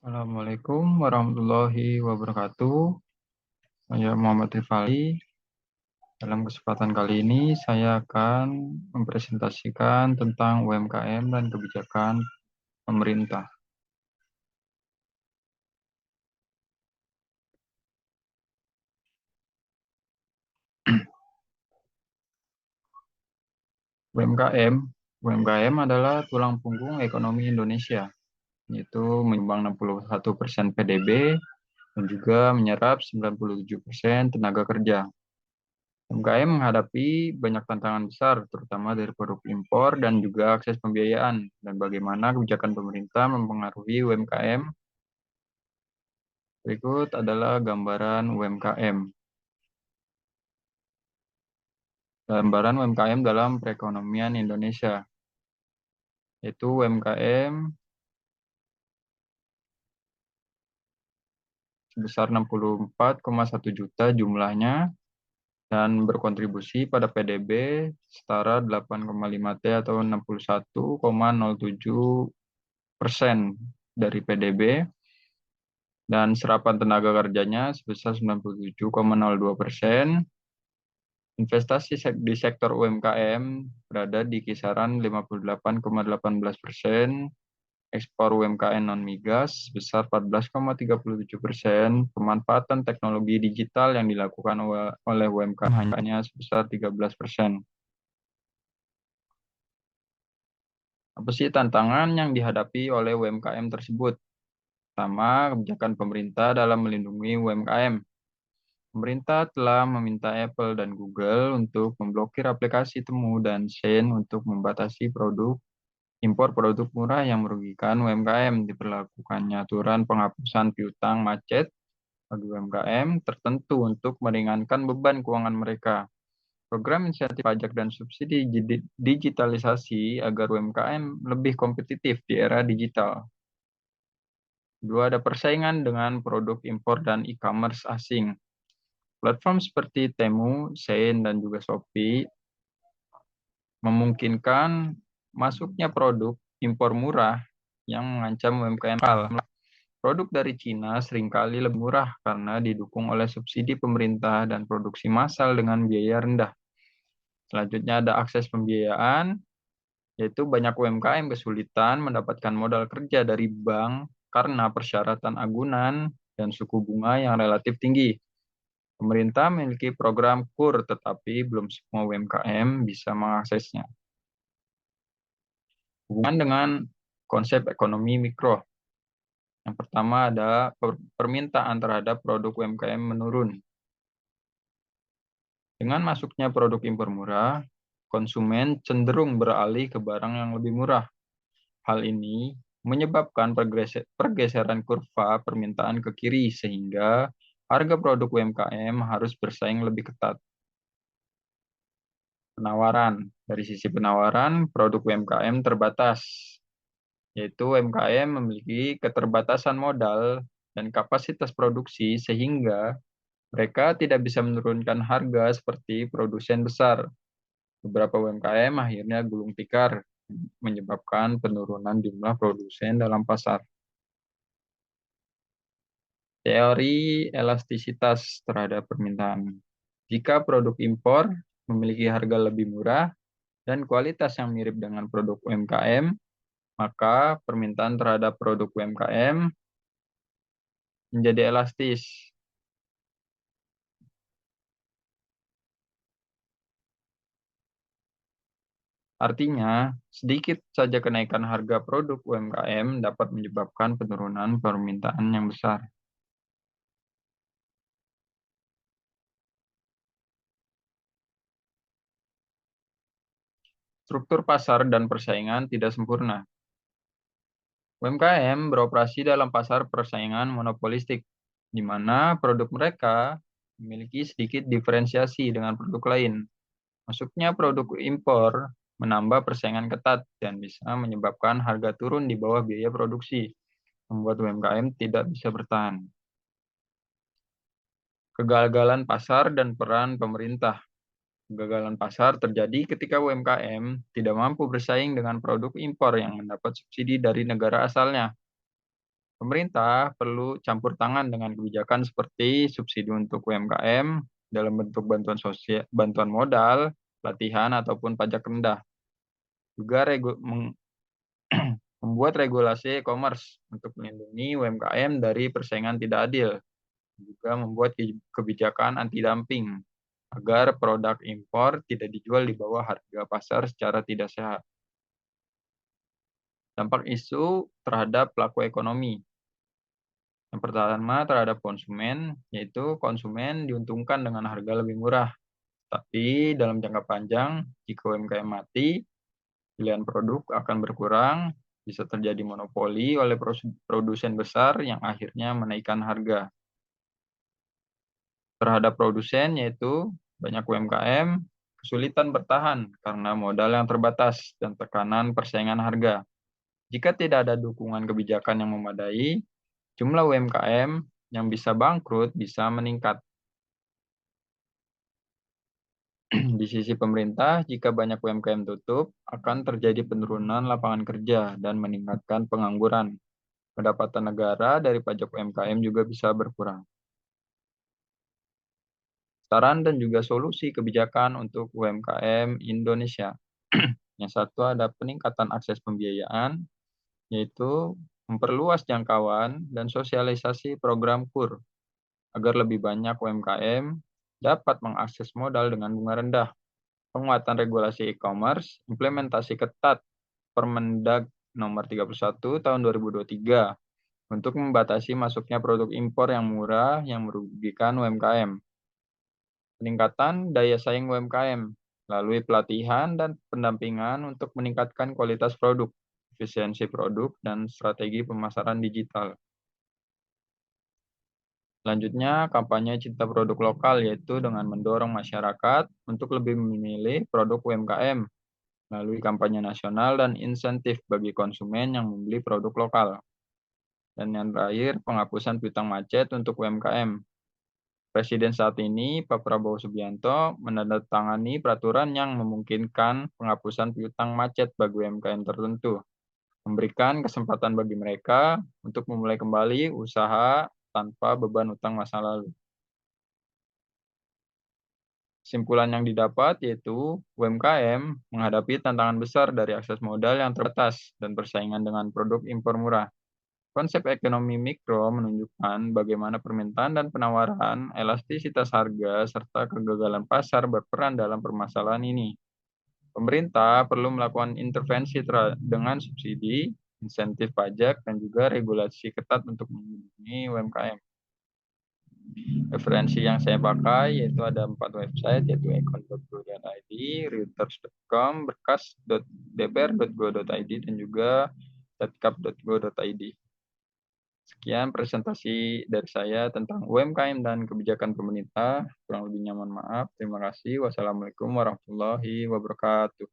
Assalamualaikum warahmatullahi wabarakatuh. Saya Muhammad Rifali. Dalam kesempatan kali ini saya akan mempresentasikan tentang UMKM dan kebijakan pemerintah. UMKM, UMKM adalah tulang punggung ekonomi Indonesia, yaitu menyumbang 61% PDB dan juga menyerap 97% tenaga kerja. UMKM menghadapi banyak tantangan besar, terutama dari produk impor dan juga akses pembiayaan, dan bagaimana kebijakan pemerintah mempengaruhi UMKM. Berikut adalah gambaran UMKM. Gambaran UMKM dalam perekonomian Indonesia, yaitu UMKM sebesar 64,1 juta jumlahnya dan berkontribusi pada PDB setara 8,5 T atau 61,07% dari PDB, dan serapan tenaga kerjanya sebesar 97,02%. Investasi di sektor UMKM berada di kisaran 58,18%, ekspor UMKM non-migas sebesar 14,37%, pemanfaatan teknologi digital yang dilakukan oleh UMKM hanya sebesar 13%. Apa sih tantangan yang dihadapi oleh UMKM tersebut? Pertama, kebijakan pemerintah dalam melindungi UMKM. Pemerintah telah meminta Apple dan Google untuk memblokir aplikasi Temu dan Shein untuk membatasi impor produk murah yang merugikan UMKM. Diberlakukannya aturan penghapusan piutang macet bagi UMKM tertentu untuk meringankan beban keuangan mereka. Program insentif pajak dan subsidi digitalisasi agar UMKM lebih kompetitif di era digital. Kedua, ada persaingan dengan produk impor dan e-commerce asing. Platform seperti Temu, Shein, dan juga Shopee memungkinkan masuknya produk impor murah yang mengancam UMKM. Produk dari Cina seringkali lebih murah karena didukung oleh subsidi pemerintah dan produksi massal dengan biaya rendah. Selanjutnya ada akses pembiayaan, yaitu banyak UMKM kesulitan mendapatkan modal kerja dari bank karena persyaratan agunan dan suku bunga yang relatif tinggi. Pemerintah memiliki program KUR, tetapi belum semua UMKM bisa mengaksesnya. Hubungan dengan konsep ekonomi mikro. Yang pertama ada permintaan terhadap produk UMKM menurun. Dengan masuknya produk impor murah, konsumen cenderung beralih ke barang yang lebih murah. Hal ini menyebabkan pergeseran kurva permintaan ke kiri sehingga harga produk UMKM harus bersaing lebih ketat. Penawaran. Dari sisi penawaran, produk UMKM terbatas, yaitu UMKM memiliki keterbatasan modal dan kapasitas produksi sehingga mereka tidak bisa menurunkan harga seperti produsen besar. Beberapa UMKM akhirnya gulung tikar, menyebabkan penurunan jumlah produsen dalam pasar. Teori elastisitas terhadap permintaan. Jika produk impor memiliki harga lebih murah dan kualitas yang mirip dengan produk UMKM, maka permintaan terhadap produk UMKM menjadi elastis. Artinya, sedikit saja kenaikan harga produk UMKM dapat menyebabkan penurunan permintaan yang besar. Struktur pasar dan persaingan tidak sempurna. UMKM beroperasi dalam pasar persaingan monopolistik, di mana produk mereka memiliki sedikit diferensiasi dengan produk lain. Masuknya produk impor menambah persaingan ketat dan bisa menyebabkan harga turun di bawah biaya produksi, membuat UMKM tidak bisa bertahan. Kegagalan pasar dan peran pemerintah. Kegagalan pasar terjadi ketika UMKM tidak mampu bersaing dengan produk impor yang mendapat subsidi dari negara asalnya. Pemerintah perlu campur tangan dengan kebijakan seperti subsidi untuk UMKM dalam bentuk bantuan sosial, bantuan modal, pelatihan ataupun pajak rendah. Juga membuat regulasi e-commerce untuk melindungi UMKM dari persaingan tidak adil. Juga membuat kebijakan anti-dumping agar produk impor tidak dijual di bawah harga pasar secara tidak sehat. Dampak isu terhadap pelaku ekonomi. Yang pertama terhadap konsumen, yaitu konsumen diuntungkan dengan harga lebih murah. Tapi dalam jangka panjang, jika UMKM mati, pilihan produk akan berkurang, bisa terjadi monopoli oleh produsen besar yang akhirnya menaikkan harga. Terhadap produsen, yaitu banyak UMKM kesulitan bertahan karena modal yang terbatas dan tekanan persaingan harga. Jika tidak ada dukungan kebijakan yang memadai, jumlah UMKM yang bisa bangkrut bisa meningkat. Di sisi pemerintah, jika banyak UMKM tutup, akan terjadi penurunan lapangan kerja dan meningkatkan pengangguran. Pendapatan negara dari pajak UMKM juga bisa berkurang. Saran dan juga solusi kebijakan untuk UMKM Indonesia. Yang satu ada peningkatan akses pembiayaan, yaitu memperluas jangkauan dan sosialisasi program KUR agar lebih banyak UMKM dapat mengakses modal dengan bunga rendah. Penguatan regulasi e-commerce, implementasi ketat Permendag nomor 31 tahun 2023 untuk membatasi masuknya produk impor yang murah yang merugikan UMKM. Peningkatan daya saing UMKM melalui pelatihan dan pendampingan untuk meningkatkan kualitas produk, efisiensi produk, dan strategi pemasaran digital. Selanjutnya, kampanye cinta produk lokal yaitu dengan mendorong masyarakat untuk lebih memilih produk UMKM melalui kampanye nasional dan insentif bagi konsumen yang membeli produk lokal. Dan yang terakhir, penghapusan piutang macet untuk UMKM. Presiden saat ini, Pak Prabowo Subianto, menandatangani peraturan yang memungkinkan penghapusan piutang macet bagi UMKM tertentu, memberikan kesempatan bagi mereka untuk memulai kembali usaha tanpa beban utang masa lalu. Kesimpulan yang didapat yaitu UMKM menghadapi tantangan besar dari akses modal yang terbatas dan persaingan dengan produk impor murah. Konsep ekonomi mikro menunjukkan bagaimana permintaan dan penawaran, elastisitas harga, serta kegagalan pasar berperan dalam permasalahan ini. Pemerintah perlu melakukan intervensi dengan subsidi, insentif pajak, dan juga regulasi ketat untuk melindungi UMKM. Referensi yang saya pakai yaitu ada 4 website, yaitu econ.go.id, reuters.com, berkas.dpr.go.id, dan juga statkap.go.id. Sekian presentasi dari saya tentang UMKM dan kebijakan pemerintah. Kurang lebihnya mohon maaf. Terima kasih. Wassalamualaikum warahmatullahi wabarakatuh.